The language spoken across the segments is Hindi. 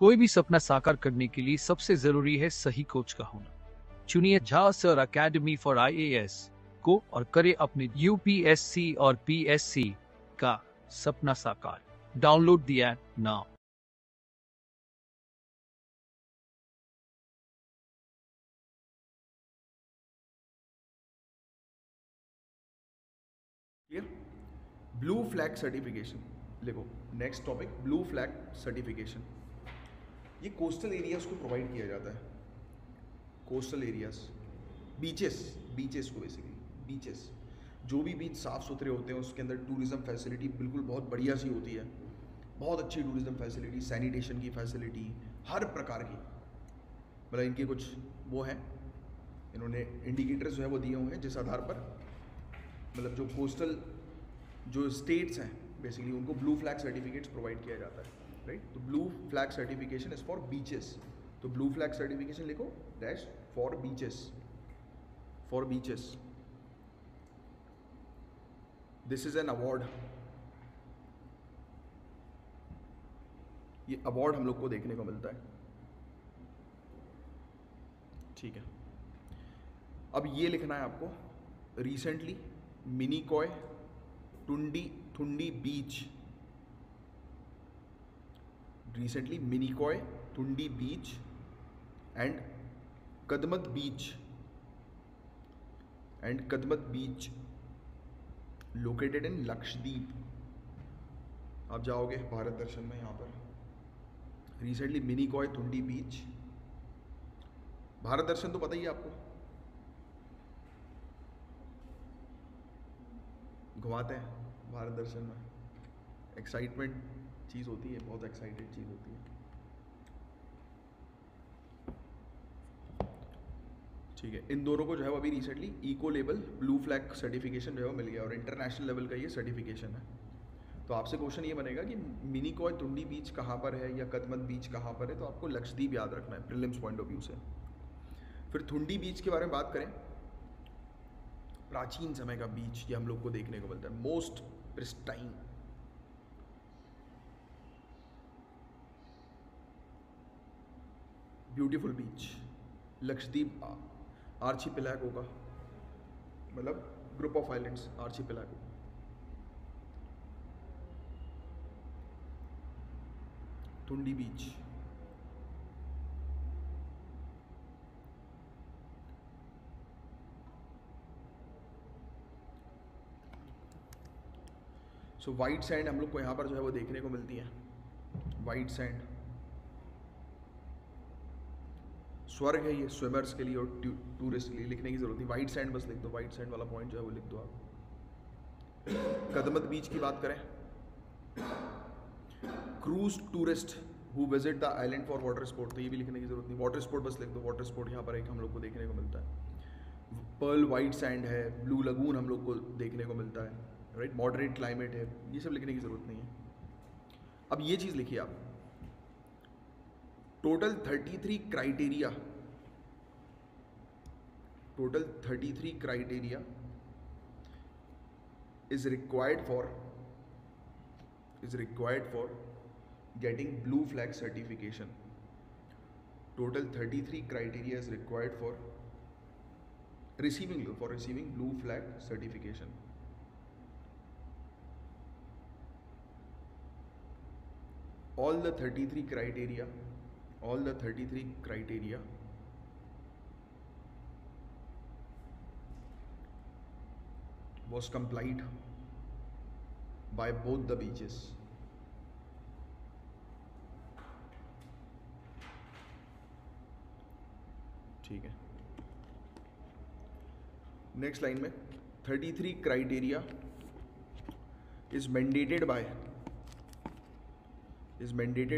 कोई भी सपना साकार करने के लिए सबसे जरूरी है सही कोच का होना। चुनिए Jha sir academy for IAS को और करें अपने यूपीएससी और पीएससी का सपना साकार। Download the app now. Blue flag certification लिखो। Next topic blue flag certification. ये कोस्टल एरियाज को प्रोवाइड किया जाता है। कोस्टल एरियाज, बीचेस को बेसिकली बीचेस, जो भी बीच साफ़ सुथरे होते हैं उसके अंदर टूरिज़्म फैसिलिटी बिल्कुल बहुत बढ़िया सी होती है। बहुत अच्छी टूरिज़्म फैसिलिटी, सैनिटेशन की फैसिलिटी, हर प्रकार की। मतलब इनके कुछ वो हैं, इन्होंने इंडिकेटर्स जो है वो दिए हुए हैं जिस आधार पर मतलब जो कोस्टल जो स्टेट्स हैं बेसिकली उनको ब्लू फ्लैग सर्टिफिकेट्स प्रोवाइड किया जाता है, राइट। तो blue flag certification is for beaches. तो ब्लू फ्लैग सर्टिफिकेशन लिखो dash for beaches. This is an award. ये अवार्ड हम लोग को देखने को मिलता है, ठीक है। अब ये लिखना है आपको, recently Minicoy Thundi beach, recently Minicoy Thundi beach and Kadmat beach located in Lakshadweep. आप जाओगे भारत दर्शन में, यहाँ पर रिसेंटली मिनिकॉय थुंडी बीच। भारत दर्शन तो पता ही है आपको, घुमाते हैं भारत दर्शन में। एक्साइटमेंट चीज़ होती है, बहुत एक्साइटेड चीज़ होती है, ठीक है। इन दोनों को जो है वो अभी recently eco level blue flag certification जो है वो मिल गया और इंटरनेशनल लेवल का ये सर्टिफिकेशन है। तो आपसे क्वेश्चन ये बनेगा कि मिनिकॉय थुंडी बीच कहाँ पर है या कदमत बीच कहाँ पर है, तो आपको लक्षद्वीप याद रखना है प्रीलिम्स पॉइंट ऑफ व्यू से। फिर थुंडी बीच के बारे में बात करें, प्राचीन समय का बीच ये हम लोग को देखने को मिलता है। Most pristine, beautiful beach Lakshadweep archipelago का, मतलब group of islands archipelago. Thundi beach, so white sand हम लोग को यहाँ पर जो है वो देखने को मिलती है। वाइट सैंड स्वर्ग है ये स्विमर्स के लिए और टूरिस्ट के लिए, लिखने की जरूरत नहीं। वाइट सैंड बस लिख दो, वाइट सैंड वाला पॉइंट जो है वो लिख दो आप। कदमत बीच की बात करें, cruise tourist who visit the island for water sport, तो ये भी लिखने की जरूरत नहीं। वाटर स्पोर्ट बस लिख दो, वाटर स्पोर्ट यहाँ पर एक हम लोग को देखने को मिलता है। पर्ल वाइट सैंड है, ब्लू लगून हम लोग को देखने को मिलता है, राइट। मॉडरेट क्लाइमेट है, ये सब लिखने की जरूरत नहीं है। अब ये चीज़ लिखिए आप, total 33 criteria is required for getting blue flag certification. Total 33 criteria is required for receiving blue flag certification. All the 33 criteria was complied by both the beaches. ठीक है। नेक्स्ट लाइन में 33 criteria is mandated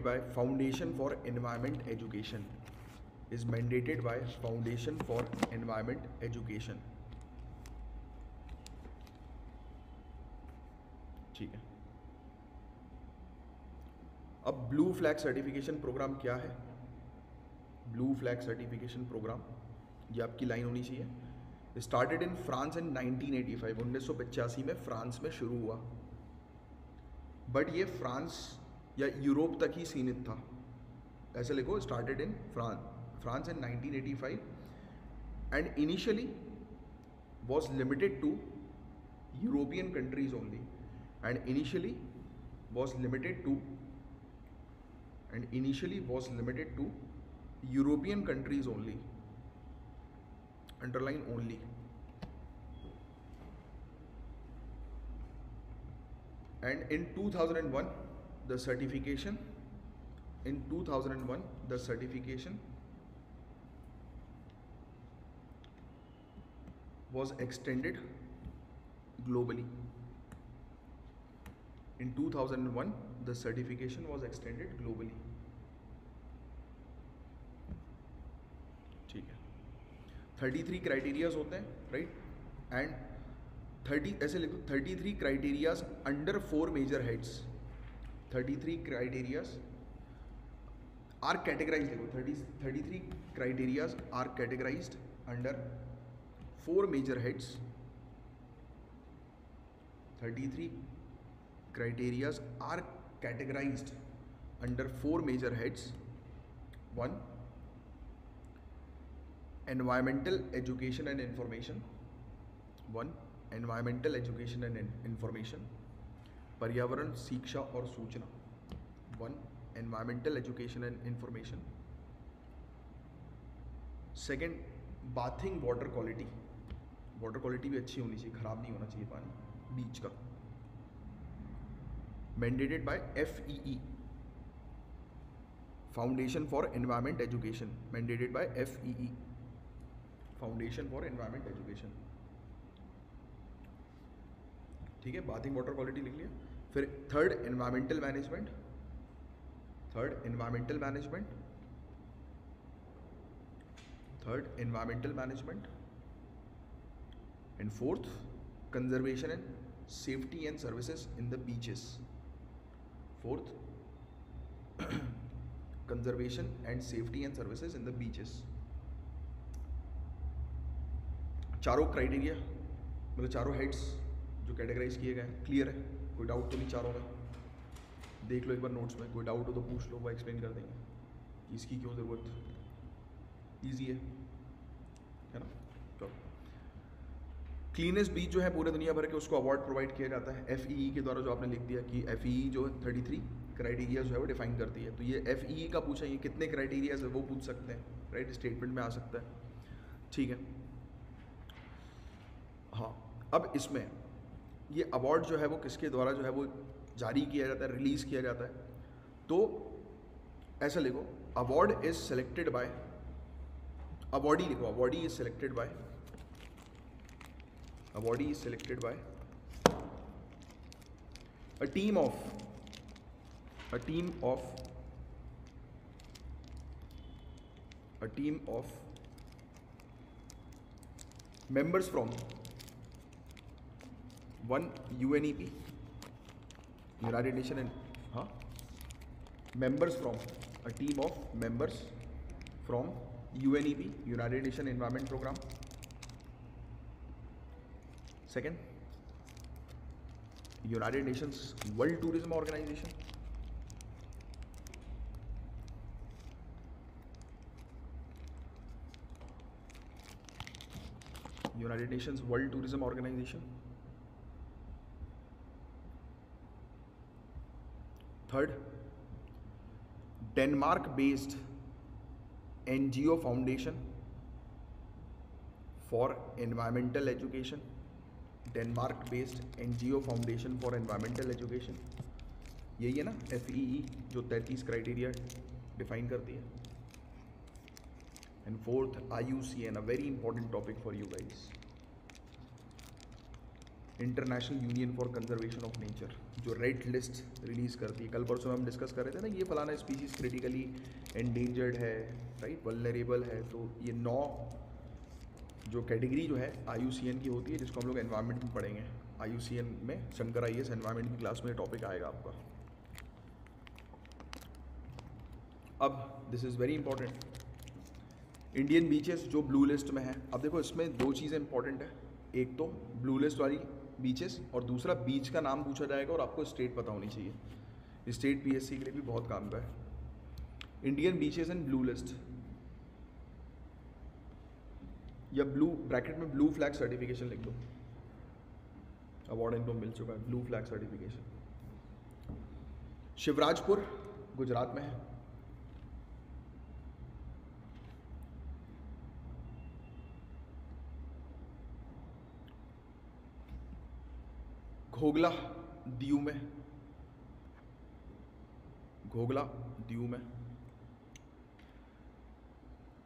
by Foundation for Environment Education. ठीक है। अब ब्लू फ्लैग सर्टिफिकेशन प्रोग्राम क्या है? ब्लू फ्लैग सर्टिफिकेशन प्रोग्राम, ये आपकी लाइन होनी चाहिए। स्टार्टेड इन फ्रांस इन 1985, 1985 में फ्रांस में शुरू हुआ, बट ये फ्रांस या यूरोप तक ही सीमित था। ऐसे लिखो, started in France in 1985 and initially was limited to European countries only, and initially was limited to European countries only, underline only. And in 2001 the certification was extended globally. In 2001 the certification was extended globally. ठीक है. 33 क्राइटेरियाज होते हैं, राइट, एंड 30 ऐसे लिखो, 33 criterias under 4 major heads. 33 criterias are categorised, लिखो 33 criterias are categorised under 4 major heads. 33 criterias are categorised under 4 major heads. 1. Environmental education and information. 1. Environmental education and information. पर्यावरण शिक्षा और सूचना. 1. Environmental education and information. Second, bathing water quality. Water quality भी अच्छी होनी चाहिए, ख़राब नहीं होना चाहिए पानी बीच का. Mandated by FEE, Foundation for Environment Education. Mandated by FEE, Foundation for Environment Education. ठीक है, बाथिंग वाटर क्वालिटी लिख लिया. फिर third, environmental management. And fourth, conservation and safety and services in the beaches. Fourth, conservation and safety and services in the beaches. चारों क्राइटेरिया मतलब चारों हेड्स जो कैटेगराइज किए गए हैं, क्लियर है? कोई डाउट तो नहीं चारों में? देख लो एक बार नोट्स में, कोई डाउट हो तो पूछ लो, वो एक्सप्लेन कर देंगे इसकी क्यों ज़रूरत. ईजी है ना. तो क्लीनेस्ट बीच जो है पूरे दुनिया भर के, उसको अवार्ड प्रोवाइड किया जाता है FEE के द्वारा. जो आपने लिख दिया कि FEE जो 33 क्राइटेरिया जो है वो डिफाइन करती है. तो ये FEE का पूछा, ये कितने क्राइटेरियाज है वो पूछ सकते हैं, राइट, स्टेटमेंट में आ सकता है. ठीक है. हाँ, अब इसमें ये अवार्ड जो है वो किसके द्वारा जो है वो जारी किया जाता है, रिलीज़ किया जाता है. तो ऐसा लिखो, award is selected by, awardee लिखो, awardee is selected by a team of members from 1 UNEP, United Nations, and members from a team of members from UNEP, United Nations Environment Program. Second, United Nations World Tourism Organization. United Nations World Tourism Organization. Third, Denmark-based NGO Foundation for Environmental Education. Denmark-based NGO Foundation for Environmental Education. यही है ना FEE जो 33 क्राइटेरिया डिफाइन करती है. And fourth, IUCN, a very important topic for you guys, international union for conservation of nature, जो रेड लिस्ट रिलीज़ करती है. कल परसों हम डिस्कस कर रहे थे ना, ये फलाना स्पीशीज़ क्रिटिकली एंडेंजर्ड है, राइट, वल्नरेबल है. तो ये 9 जो कैटेगरी जो है IUCN की होती है, जिसको हम लोग एनवायरनमेंट में पढ़ेंगे. IUCN में शंकर IAS एनवायरनमेंट की क्लास में टॉपिक आएगा आपका. अब this is very important, Indian beaches जो ब्लू लिस्ट में है. अब देखो इसमें 2 चीज़ें इंपॉर्टेंट है, एक तो ब्लू लिस्ट वाली बीचेस, और दूसरा बीच का नाम पूछा जाएगा और आपको स्टेट पता होनी चाहिए. स्टेट PSC के लिए भी बहुत काम का है. Indian beaches and blue list, या ब्लू ब्रैकेट में ब्लू फ्लैग सर्टिफिकेशन लिख दो, अवार्ड इनको मिल चुका है blue flag certification. Shivrajpur Gujarat में है। घोगला दीव में, घोगला दीव में।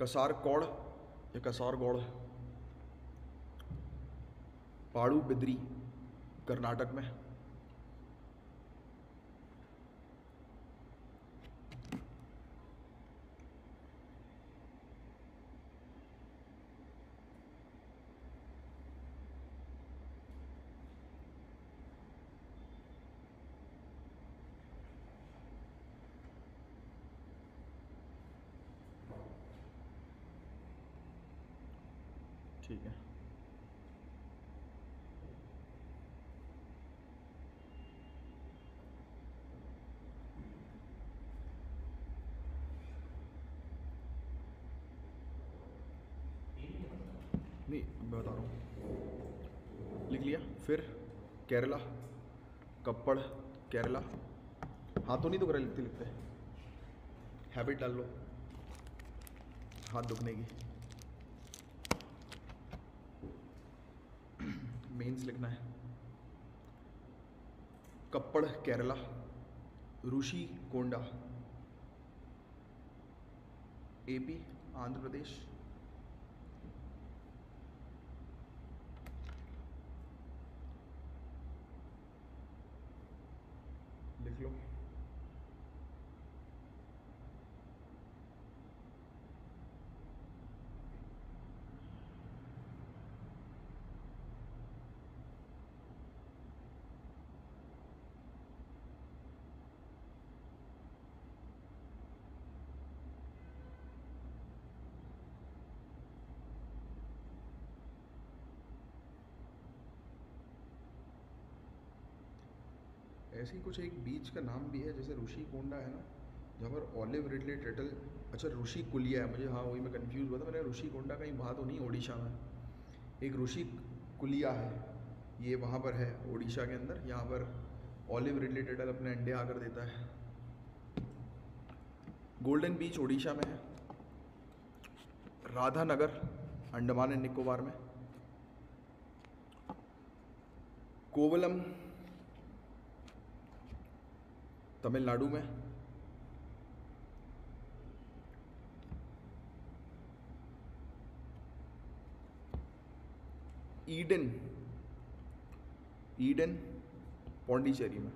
कसारगौड़ या कसारगौड़, पाड़ू बिद्री कर्नाटक में। ठीक है, नहीं मैं बता रहा हूँ, लिख लिया। फिर केरला, कप्पड़ केरला, हाथ तो नहीं दुख रहा लिखते लिखते, हैबिट डाल लो हाथ दुखने की। मेंस लिखना है। कप्पड़ केरला, ऋषि कोंडा एपी आंध्र प्रदेश, लिख लो। ऐसी कुछ एक बीच का नाम भी है जैसे ऋषि कोंडा है ना, जहाँ पर ऑलिव रिडले टर्टल, अच्छा ऋषि कुलिया है मुझे, हाँ वही मैं कंफ्यूज हुआ था, मैंने ऋषि कोंडा कहीं वहाँ तो नहीं ओडिशा में, एक ऋषि कुलिया है ये वहाँ पर है ओडिशा के अंदर, यहाँ पर ऑलिव रिडले टर्टल अपने अंडे आकर देता है। गोल्डन बीच ओडिशा में है। राधानगर अंडमान एंड निकोबार में। कोवलम तमिलनाडु में। ईडन, ईडन पौंडीचेरी में।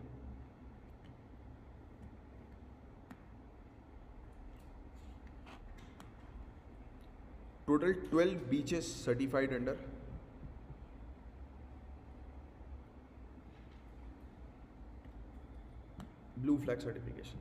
Total 12 beaches certified under blue flag certification.